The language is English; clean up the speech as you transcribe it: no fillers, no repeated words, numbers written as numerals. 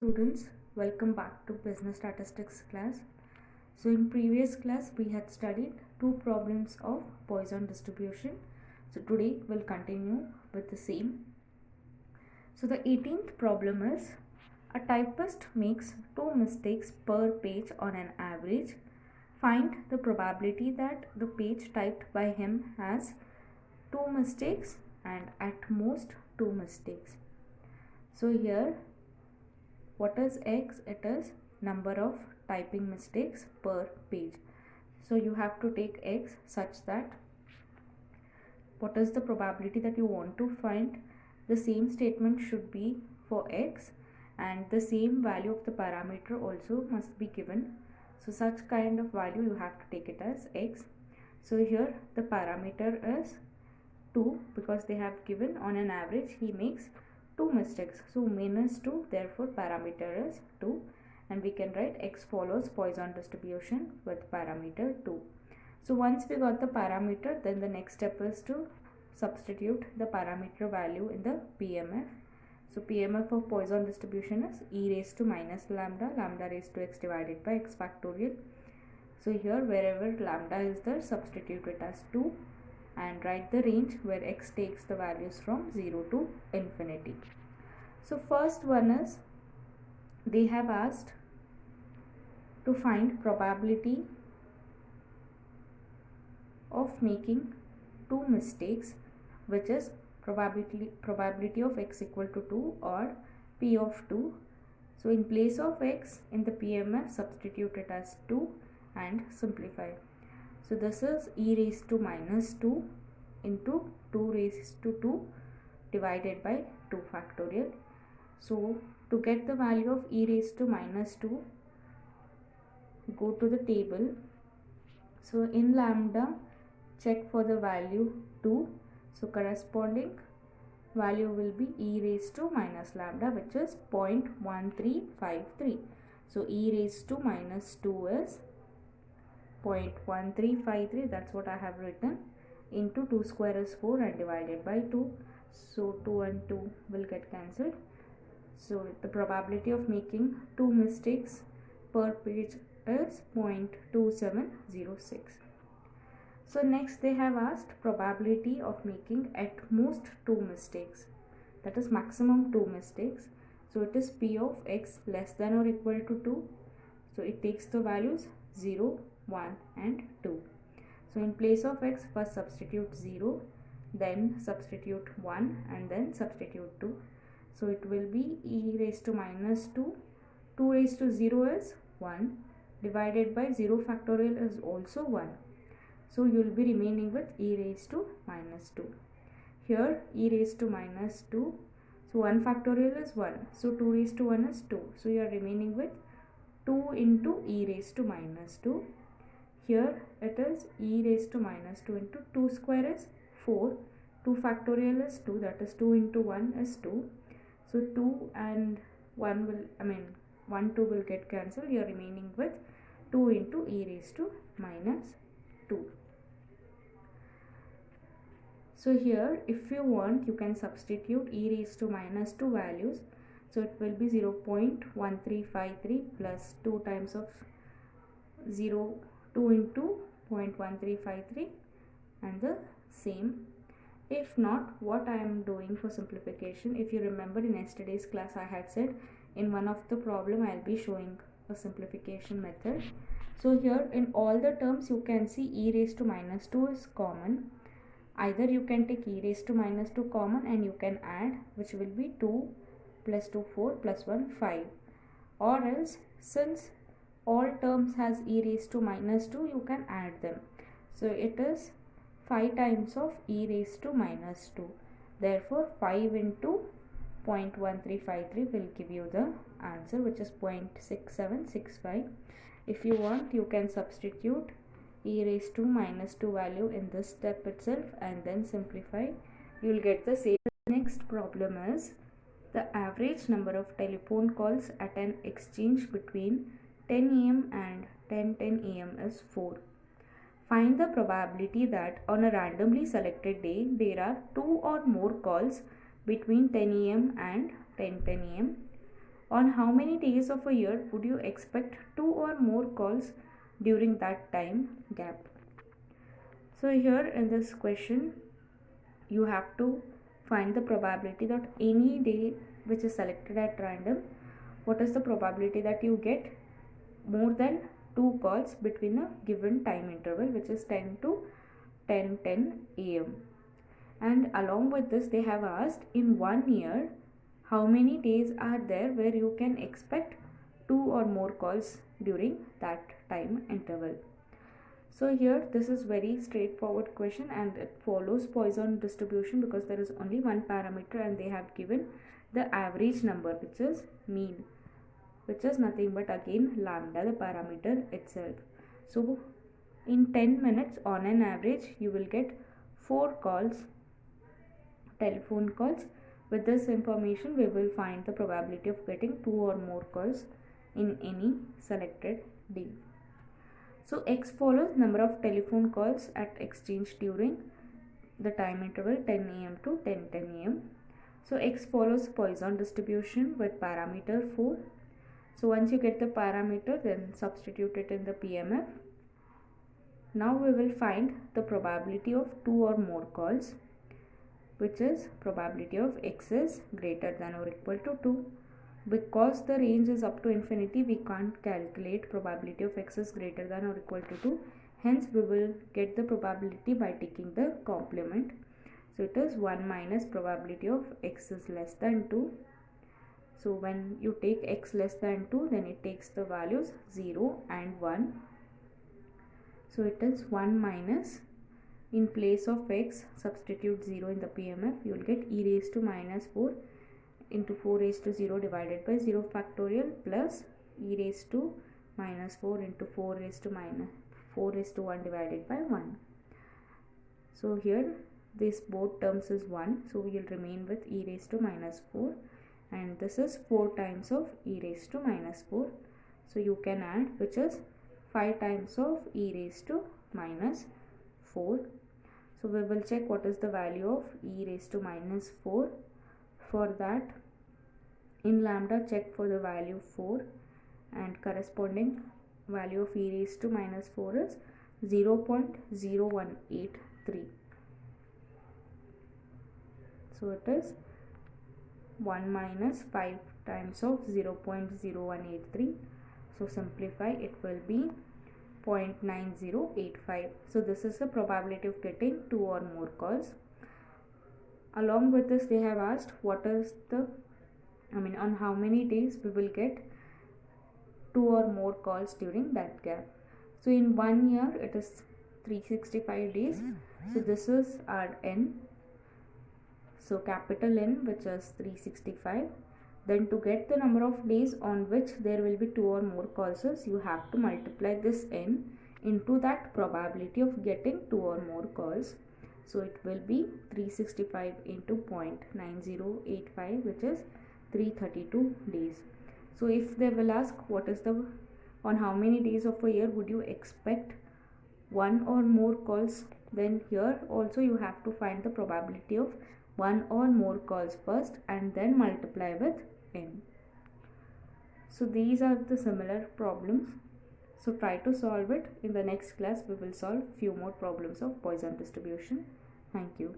Students, welcome back to business statistics class. So in previous class we had studied two problems of Poisson distribution. So today we'll continue with the same. So the 18th problem is a typist makes 2 mistakes per page on an average. Find the probability that the page typed by him has 2 mistakes and at most 2 mistakes. So here what is x? It is number of typing mistakes per page. So you have to take x such that what is the probability that you want to find, the same statement should be for x and the same value of the parameter also must be given. So such kind of value you have to take it as x. So here the parameter is 2 because they have given on an average he makes 2 mistakes. So minus 2, therefore parameter is 2 and we can write x follows Poisson distribution with parameter 2. So once we got the parameter, then the next step is to substitute the parameter value in the PMF. So PMF of Poisson distribution is e raised to minus lambda, lambda raised to x divided by x factorial. So here wherever lambda is there, substitute it as 2 and write the range where x takes the values from 0 to infinity. So first one is they have asked to find probability of making 2 mistakes, which is probability of x equal to 2 or p of 2. So in place of x in the PMF, substitute it as 2 and simplify. So this is e raised to minus 2 into 2 raised to 2 divided by 2 factorial. So to get the value of e raised to minus 2, go to the table. So in lambda, check for the value 2. So corresponding value will be e raised to minus lambda, which is 0.1353. So e raised to minus 2 is 0.1353, that's what I have written, into 2 square is 4 and divided by 2. So 2 and 2 will get cancelled. So the probability of making 2 mistakes per page is 0.2706. So next they have asked probability of making at most 2 mistakes, that is maximum 2 mistakes. So it is p of x less than or equal to 2. So it takes the values 0, 1 and 2. So in place of x, first substitute 0, then substitute 1 and then substitute 2. So it will be e raised to minus 2, 2 raised to 0 is 1, divided by 0 factorial is also 1. So you will be remaining with e raised to minus 2. Here e raised to minus 2, so 1 factorial is 1, so 2 raised to 1 is 2. So you are remaining with 2 into e raised to minus 2. Here it is e raised to minus 2 into 2 square is 4, 2 factorial is 2, that is 2 into 1 is 2. So 2 and 1 will, 1, 2 will get cancelled. You are remaining with 2 into e raised to minus 2. So here if you want, you can substitute e raised to minus 2 values. So it will be 0.1353 plus 2 times of 0, 2 into 0.1353 and the same. If not, what I am doing for simplification, if you remember in yesterday's class I had said in one of the problem I will be showing a simplification method. So here in all the terms you can see e raised to minus 2 is common. Either you can take e raised to minus 2 common and you can add, which will be 2 plus 2 4 plus 1 5, or else since all terms has e raised to minus 2 you can add them. So it is 5 times of e raised to minus 2. Therefore 5 into 0.1353 will give you the answer, which is 0.6765. If you want, you can substitute e raised to minus 2 value in this step itself and then simplify. You will get the same. Next problem is the average number of telephone calls at an exchange between 10 am and 10:10 am is 4. Find the probability that on a randomly selected day there are 2 or more calls between 10 am and 10:10 am on how many days of a year would you expect 2 or more calls during that time gap? So here in this question you have to find the probability that any day which is selected at random, what is the probability that you get more than 2 calls between a given time interval, which is 10 to 10:10 am. And along with this they have asked, in 1 year how many days are there where you can expect 2 or more calls during that time interval. So here this is very straightforward question and it follows Poisson distribution because there is only one parameter and they have given the average number, which is mean, which is nothing but again lambda, the parameter itself. So in 10 minutes on an average you will get 4 calls, telephone calls. With this information we will find the probability of getting 2 or more calls in any selected day. So X follows number of telephone calls at exchange during the time interval 10 am to 10:10 am. So X follows Poisson distribution with parameter 4. So once you get the parameter, then substitute it in the PMF. Now we will find the probability of 2 or more calls, which is probability of X is greater than or equal to 2. Because the range is up to infinity, we can't calculate probability of X is greater than or equal to 2. Hence we will get the probability by taking the complement. So it is 1 minus probability of X is less than 2. So when you take X less than 2, then it takes the values 0 and 1. So it is 1 minus, in place of X substitute 0 in the PMF, you will get e raised to minus 4 into 4 raised to 0 divided by 0 factorial plus e raised to minus 4 into 4 raised to 1 divided by 1. So here this both terms is 1, so we will remain with e raised to minus 4, and this is 4 times of e raised to minus 4. So you can add, which is 5 times of e raised to minus 4. So we will check what is the value of e raised to minus 4. For that, in lambda check for the value 4, and corresponding value of e raised to minus 4 is 0.0183. So it is 1 minus 5 times of 0.0183. So simplify, it will be 0.9085. So this is the probability of getting 2 or more calls. Along with this, they have asked what is the, on how many days we will get 2 or more calls during that gap. So in 1 year it is 365 days. So this is our n. So capital N, which is 365. Then to get the number of days on which there will be 2 or more calls, you have to multiply this n into that probability of getting 2 or more calls. So it will be 365 into 0.9085, which is 332 days. So if they will ask what is the, on how many days of a year would you expect 1 or more calls, then here also you have to find the probability of 1 or more calls first and then multiply with n. So these are the similar problems. So try to solve it. In the next class we will solve few more problems of Poisson distribution. Thank you.